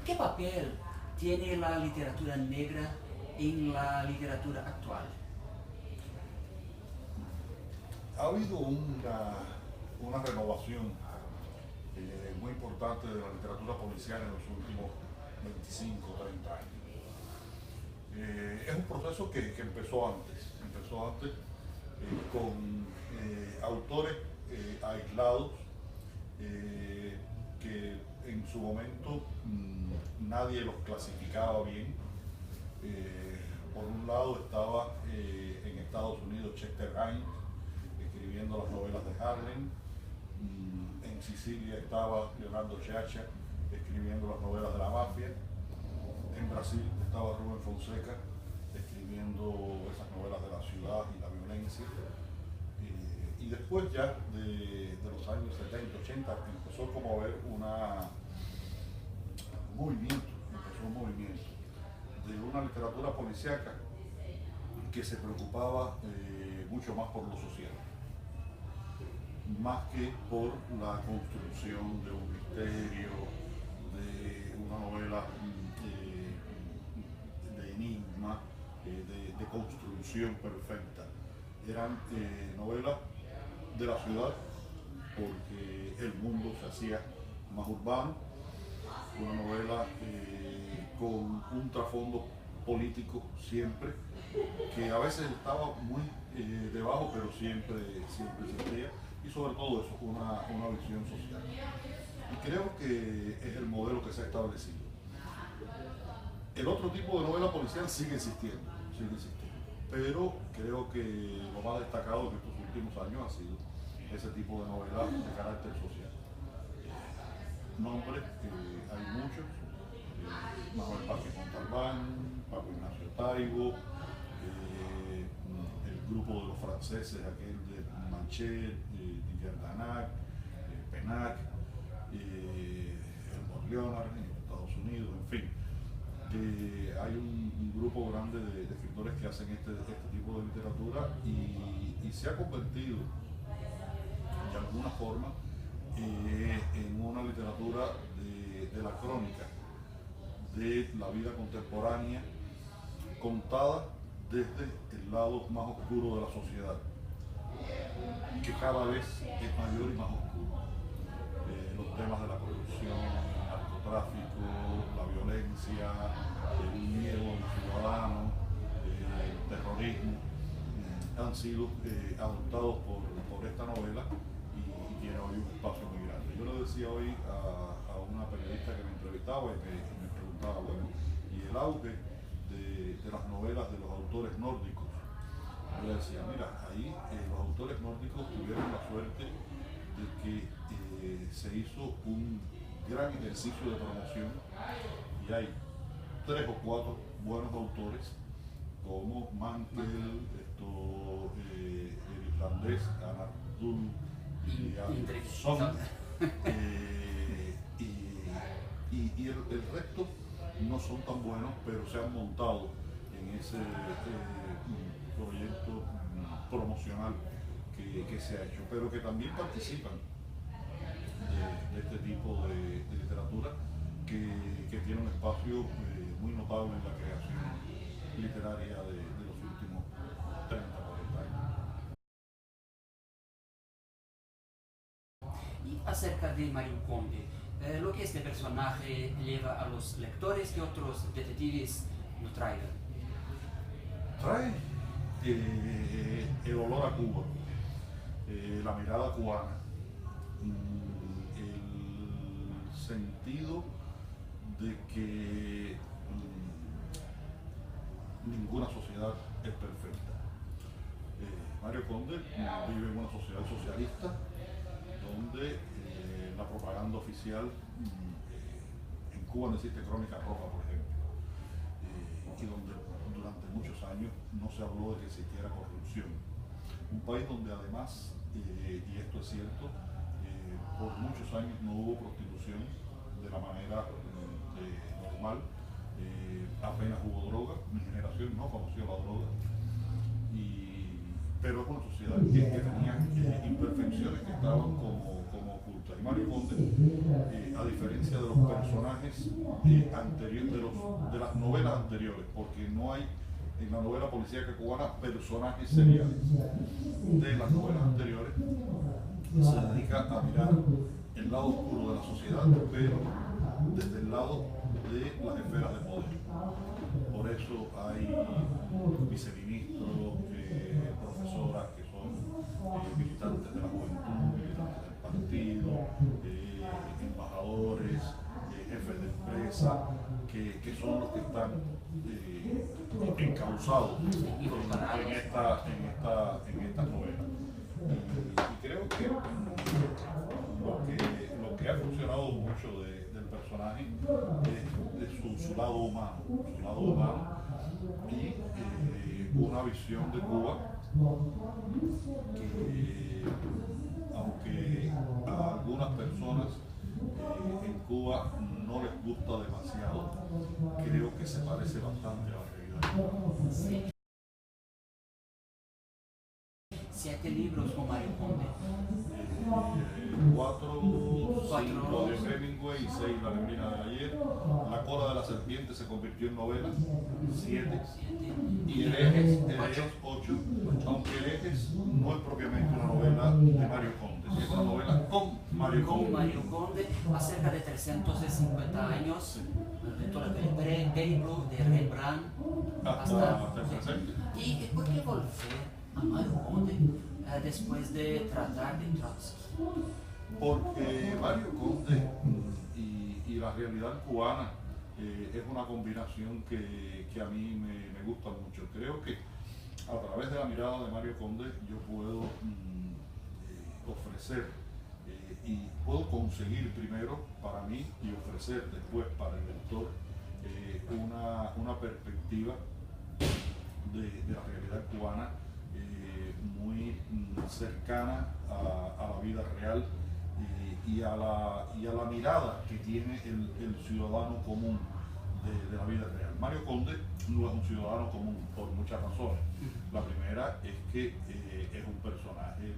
¿Qué papel tiene la literatura negra en la literatura actual? Ha habido una renovación muy importante de la literatura policial en los últimos 25 o 30 años. Es un proceso que empezó antes con autores aislados que en su momento nadie los clasificaba bien. Por un lado estaba en Estados Unidos Chester Himes escribiendo las novelas de Harlem. En Sicilia estaba Leonardo Sciascia escribiendo las novelas de la mafia. En Brasil estaba Rubén Fonseca escribiendo esas novelas de la ciudad y la violencia. Y después ya de los años 70, 80 empezó como a haber un movimiento de una literatura policíaca que se preocupaba mucho más por lo social, más que por la construcción de un misterio, de una novela de enigma, de construcción perfecta. Eran novelas de la ciudad porque el mundo se hacía más urbano, una novela con un trasfondo político siempre, que a veces estaba muy debajo, pero siempre existía, y sobre todo eso, una visión social. Y creo que es el modelo que se ha establecido. El otro tipo de novela policial sigue existiendo, pero creo que lo más destacado en estos últimos años ha sido ese tipo de novela de carácter social. Nombres, hay muchos, Manuel Vázquez Montalbán, Paco Ignacio Taibo, el grupo de los franceses, aquel de Manchet, Didier Danak, Penac, Edward Leonard en Estados Unidos, en fin. Hay un grupo grande de escritores que hacen este tipo de literatura y se ha convertido de alguna forma en una literatura de la crónica de la vida contemporánea contada desde el lado más oscuro de la sociedad, que cada vez es mayor y más oscuro. Los temas de la corrupción, el narcotráfico, la violencia, el miedo al ciudadano, el terrorismo, han sido adoptados por esta novela y tiene hoy un espacio muy grande. Yo le decía hoy a una periodista que me entrevistaba y me preguntaba, bueno, ¿y el auge de las novelas de los autores nórdicos? Yo le decía, mira, ahí los autores nórdicos tuvieron la suerte de que se hizo un gran ejercicio de promoción y hay 3 o 4 buenos autores como Mankell, el irlandés Anardul y Anderson, y el resto no son tan buenos, pero se han montado en ese proyecto promocional que se ha hecho, pero que también participan de este tipo de literatura que tiene un espacio muy notable en la creación literaria de los últimos 30, 40 años. Y acerca de Mario Conde, lo que este personaje lleva a los lectores que otros detectives lo traigan. Trae el olor a Cuba, la mirada cubana, el sentido de que ninguna sociedad es perfecta. Mario Conde vive en una sociedad socialista donde la propaganda oficial en Cuba no existe crónica roja, por ejemplo, y donde durante muchos años no se habló de que existiera corrupción. Un país donde además, y esto es cierto, por muchos años no hubo prostitución de la manera normal, apenas hubo droga, mi generación no conoció la droga, pero es una sociedad que tenía imperfecciones que estaban como ocultas. Y Mario Conde a diferencia de los personajes anteriores, de las novelas anteriores, porque no hay en la novela policíaca cubana personajes seriales. De las novelas anteriores se dedica a mirar el lado oscuro de la sociedad, pero desde el lado de las esferas de poder. Por eso hay viceministros, profesoras que son militantes de la juventud, militantes del partido, embajadores, jefes de empresa, que son los que están encausados en esta novela. Y creo que lo que ha funcionado mucho del personaje es su lado humano, y una visión de Cuba que, aunque a algunas personas en Cuba no les gusta demasiado, creo que se parece bastante a la realidad. Sí. 7 libros con Mario Conde. 4, 5 de Hemingway y 6 La neblina del ayer. La cola de la serpiente se convirtió en novela, 7. Y Herejes 8, aunque Herejes no es propiamente una novela de Mario Conde, es una novela con Mario Conde, acerca de 350 años, del periplo de Rembrandt hasta el presente. ¿Y por qué volver a Mario Conde después de tratar de Trotsky? Porque Mario Conde y la realidad cubana es una combinación que a mí me gusta mucho. Creo que a través de la mirada de Mario Conde yo puedo ofrecer y puedo conseguir primero para mí y ofrecer después para el lector una perspectiva de la realidad cubana muy cercana a la vida real y a la mirada que tiene el ciudadano común de la vida real. Mario Conde no es un ciudadano común por muchas razones. La primera es que es un personaje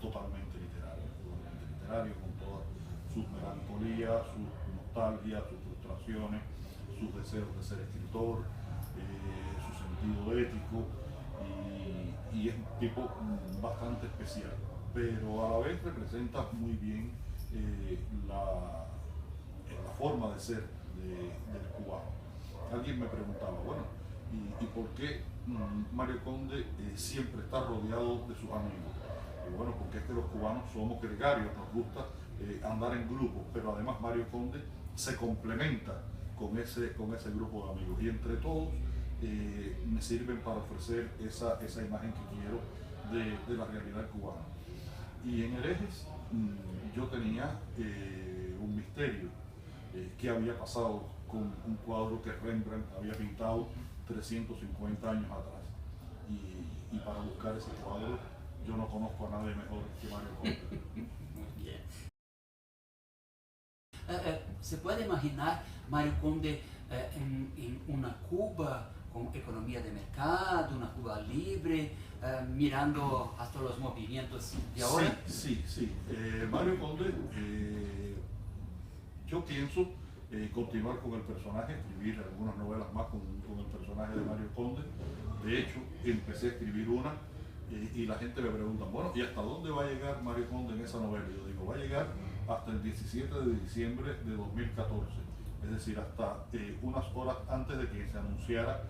totalmente literario, con todas sus melancolías, sus nostalgias, sus frustraciones, sus deseos de ser escritor, su sentido ético, y es un tipo bastante especial, pero a la vez representa muy bien la forma de ser del cubano. Alguien me preguntaba, bueno, ¿y por qué Mario Conde siempre está rodeado de sus amigos? Y bueno, porque es que los cubanos somos gregarios, nos gusta andar en grupos, pero además Mario Conde se complementa con ese grupo de amigos, y entre todos me sirven para ofrecer esa imagen que quiero de la realidad cubana. Y en Herejes yo tenía un misterio que había pasado con un cuadro que Rembrandt había pintado 350 años atrás. Y para buscar ese cuadro yo no conozco a nadie mejor que Mario Conde. ¿Se puede imaginar Mario Conde en una Cuba con economía de mercado, una Cuba libre, mirando hasta los movimientos de ahora? Sí. Mario Conde, yo pienso continuar con el personaje, escribir algunas novelas más con el personaje de Mario Conde. De hecho, empecé a escribir una y la gente me pregunta, bueno, ¿y hasta dónde va a llegar Mario Conde en esa novela? Y yo digo, va a llegar hasta el 17 de diciembre de 2014, es decir, hasta unas horas antes de que se anunciara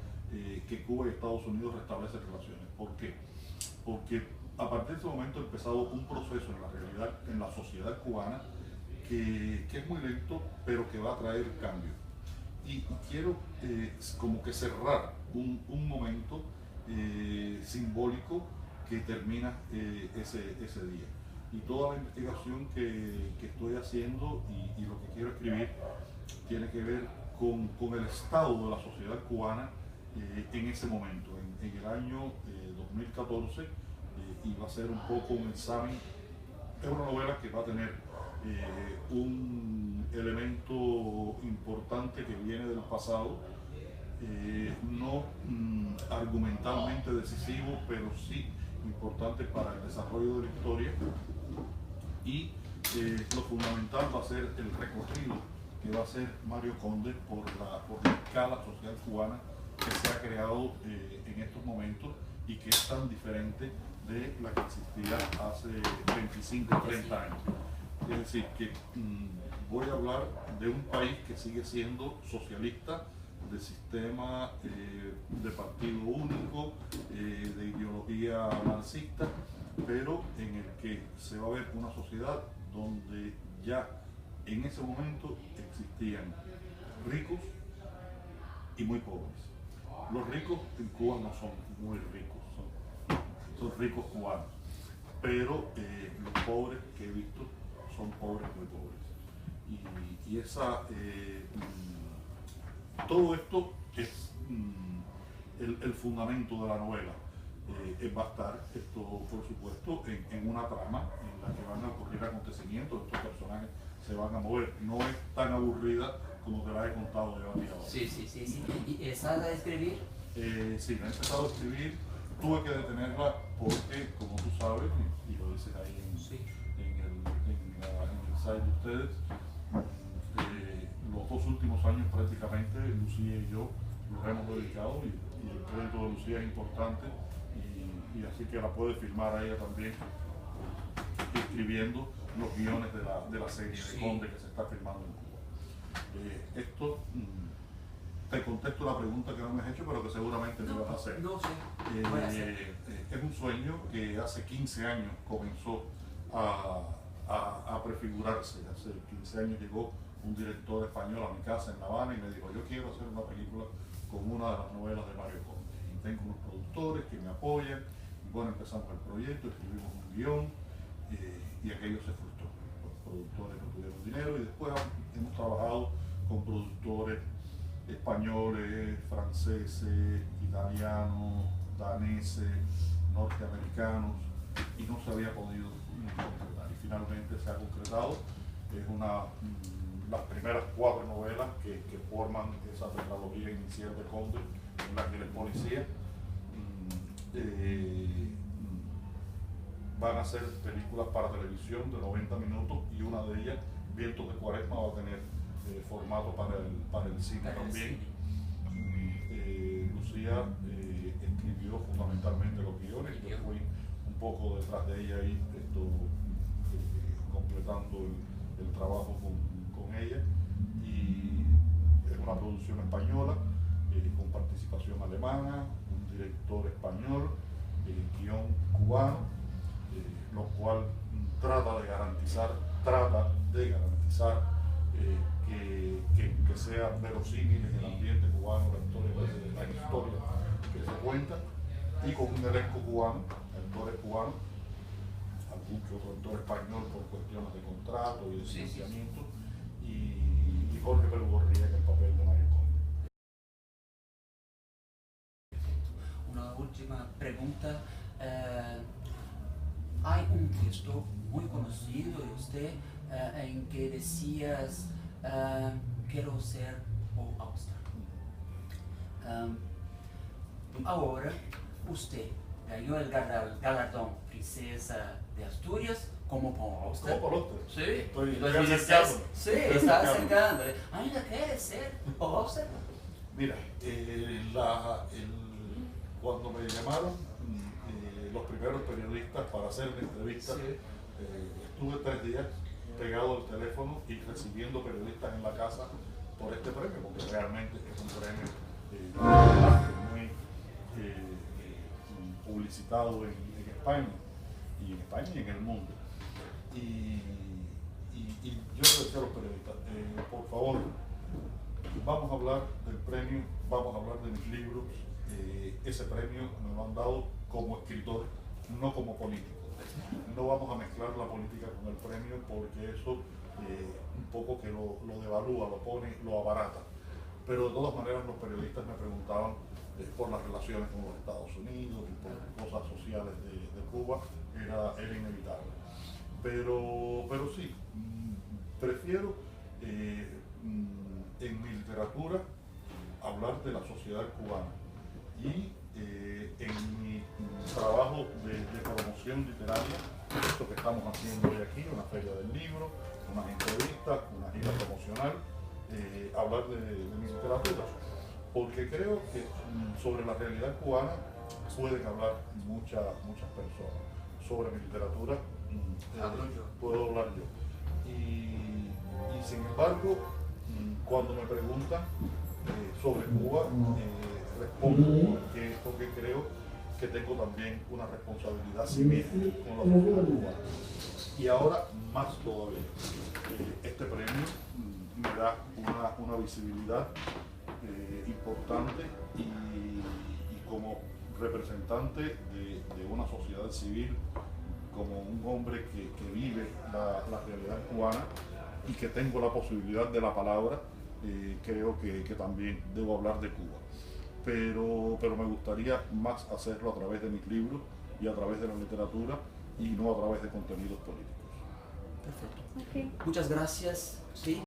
que Cuba y Estados Unidos restablecen relaciones. ¿Por qué? Porque a partir de ese momento ha empezado un proceso en la realidad, en la sociedad cubana, que es muy lento, pero que va a traer cambio. Y quiero como que cerrar un momento simbólico que termina ese día. Y toda la investigación que estoy haciendo y lo que quiero escribir tiene que ver con el estado de la sociedad cubana en ese momento, en el año 2014, y va a ser un poco un examen. Es una novela que va a tener un elemento importante que viene del pasado, no argumentalmente decisivo, pero sí importante para el desarrollo de la historia, y lo fundamental va a ser el recorrido que va a hacer Mario Conde por la escala social cubana que se ha creado en estos momentos y que es tan diferente de la que existía hace 25 o 30 años. Es decir, que voy a hablar de un país que sigue siendo socialista, de sistema de partido único, de ideología marxista, pero en el que se va a ver una sociedad donde ya en ese momento existían ricos y muy pobres. Los ricos en Cuba no son muy ricos, son ricos cubanos, pero los pobres que he visto son pobres muy pobres. Y todo esto es el fundamento de la novela. Va a estar esto, por supuesto, en una trama en la que van a ocurrir acontecimientos, estos personajes se van a mover. No es tan aburrida como te la he contado yo a ti ahora. Sí. ¿Y estás a escribir? Sí, me he empezado a escribir. Tuve que detenerla porque, como tú sabes, y lo dices ahí en el site de ustedes, los 2 últimos años prácticamente Lucía y yo los hemos dedicado y el crédito de Lucía es importante y así que la puede filmar a ella también escribiendo los guiones de la serie de Conde que se está filmando en Cuba. Esto te contesto la pregunta que no me has hecho, pero que seguramente me vas a hacer. No sé. Es un sueño que hace 15 años comenzó a prefigurarse. Hace 15 años llegó un director español a mi casa en La Habana y me dijo, yo quiero hacer una película con una de las novelas de Mario Conde. Y tengo unos productores que me apoyan. Y bueno, empezamos el proyecto, escribimos un guión y aquello se frustró. Los productores no tuvieron dinero y después hemos trabajado con productores españoles, franceses, italianos, daneses, norteamericanos y no se había podido concretar y finalmente se ha concretado. Es las primeras 4 novelas que forman esa trilogía inicial de Conde en la que el policía van a ser películas para televisión de 90 minutos y una de ellas, Vientos de Cuaresma, va a tener formato para el cine también. Lucía escribió fundamentalmente los guiones, yo fui un poco detrás de ella ahí, completando el trabajo con ella, y es una producción española con participación alemana, un director español, guión cubano, lo cual trata de garantizar que sea verosímil en el ambiente cubano la historia que se cuenta, y con un elenco cubano, actores cubanos, algún que otro actor español por cuestiones de contrato y de financiamiento, y Jorge Perugorría en el papel de Mario Conde. Una última pregunta. Hay un texto muy conocido de usted en que decías quiero ser Paul Auster. Ahora usted ganó el galardón Princesa de Asturias como Paul Auster. ¿Como Paul Auster? Sí. Estoy acercando. Sí, está acercando. ¿Ainda quiere ser Paul Auster? Mira, cuando me llamaron los primeros periodistas para hacer una entrevista, estuve 3 días pegado al teléfono y recibiendo periodistas en la casa por este premio, porque realmente es un premio muy publicitado en España y en el mundo. Y yo le decía a los periodistas, por favor, vamos a hablar del premio, vamos a hablar de mis libros. Ese premio me lo han dado como escritor, no como político. No vamos a mezclar la política con el premio porque eso un poco que lo devalúa, lo abarata. Pero de todas maneras los periodistas me preguntaban por las relaciones con los Estados Unidos y por cosas sociales de Cuba, era inevitable. Pero sí, prefiero en mi literatura hablar de la sociedad cubana y en mi trabajo de promoción literaria, esto que estamos haciendo hoy aquí, una feria del libro, unas entrevistas, una gira promocional, hablar de mi literatura, porque creo que sobre la realidad cubana pueden hablar muchas personas. Sobre mi literatura puedo hablar yo. Y sin embargo, cuando me preguntan sobre Cuba, respondo porque creo que tengo también una responsabilidad civil con la sociedad cubana. Y ahora más todavía. Este premio me da una visibilidad importante y como representante de una sociedad civil, como un hombre que vive la realidad cubana y que tengo la posibilidad de la palabra, creo que también debo hablar de Cuba. Pero me gustaría más hacerlo a través de mis libros y a través de la literatura y no a través de contenidos políticos. Perfecto. Okay. Muchas gracias. Sí.